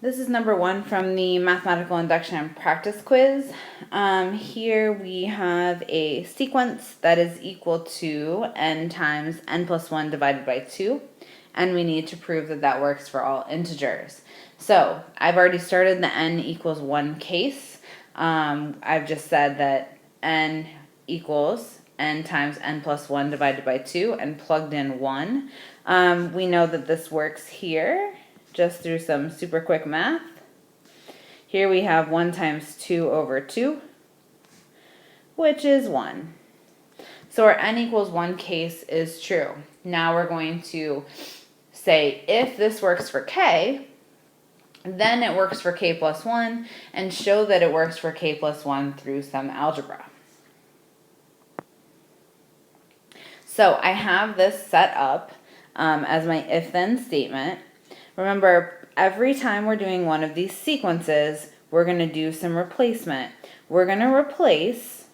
This is number 1 from the mathematical induction and practice quiz. Here we have a sequence that is equal to n times n plus 1 divided by 2. And we need to prove that that works for all integers. So I've already started the n equals 1 case. I've just said that n equals n times n plus 1 divided by 2 and plugged in 1. We know that this works here just through some super quick math. Here we have 1 times 2 over 2, which is 1. So our n equals 1 case is true. Now we're going to say if this works for k, then it works for k plus 1, and show that it works for k plus 1 through some algebra. So I have this set up as my if-then statement. Remember, every time we're doing one of these sequences, we're going to do some replacement. We're going to replace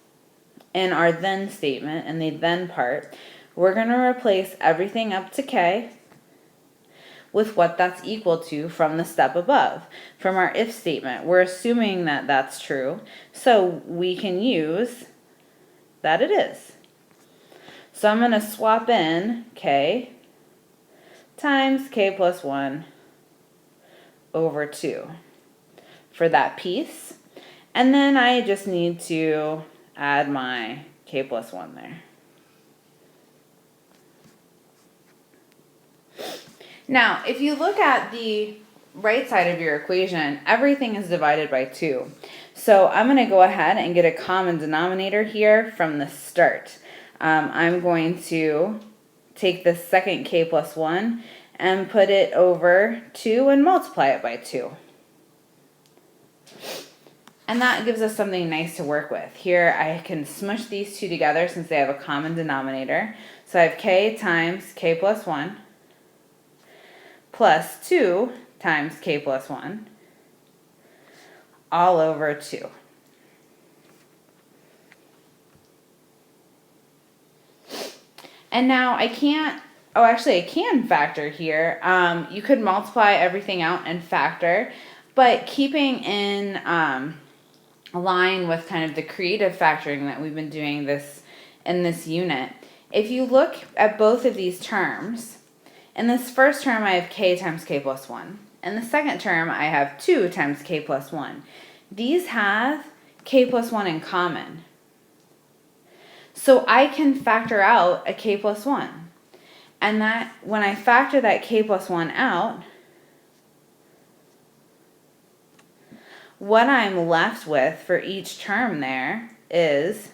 in our then statement, in the then part, we're going to replace everything up to k with what that's equal to from the step above. From our if statement, we're assuming that that's true, so we can use that it is. So I'm going to swap in k times k plus 1 over 2 for that piece. And then I just need to add my k plus 1 there. Now, if you look at the right side of your equation, everything is divided by 2. So I'm going to go ahead and get a common denominator here from the start. I'm going to take the second k plus 1 and put it over 2 and multiply it by 2. And that gives us something nice to work with. Here I can smush these two together since they have a common denominator. So I have k times k plus 1 plus 2 times k plus 1 all over 2. And now I can't, I can factor here. You could multiply everything out and factor, but keeping in line with kind of the creative factoring that we've been doing in this unit, if you look at both of these terms, in this first term I have k times k plus 1. In the second term I have 2 times k plus 1. These have k plus 1 in common. So I can factor out a k plus 1. And that when I factor that k plus 1 out, what I'm left with for each term there is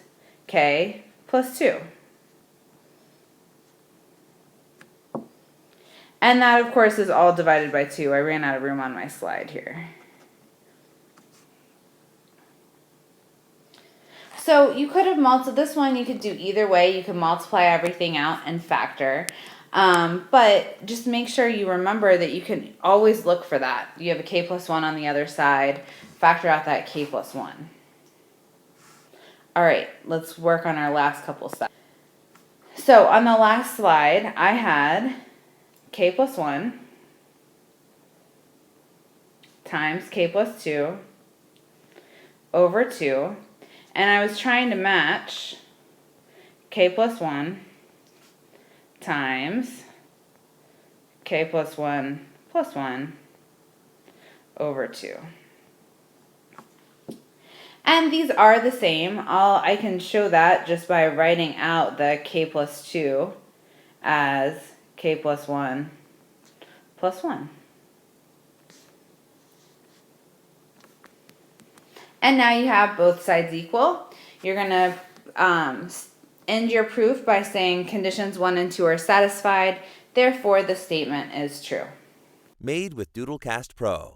k plus 2. And that, of course, is all divided by 2. I ran out of room on my slide here. So you could have multiplied this one. You could do either way. You could multiply everything out and factor. But just make sure you remember that you can always look for that. You have a k plus 1 on the other side. Factor out that k plus 1. All right, let's work on our last couple steps. So on the last slide, I had k plus 1 times k plus 2 over 2. And I was trying to match k plus 1 times k plus 1 plus 1 over 2. And these are the same. I can show that just by writing out the k plus 2 as k plus 1 plus 1. And now you have both sides equal. You're going to end your proof by saying conditions 1 and 2 are satisfied, therefore the statement is true. Made with Doodlecast Pro.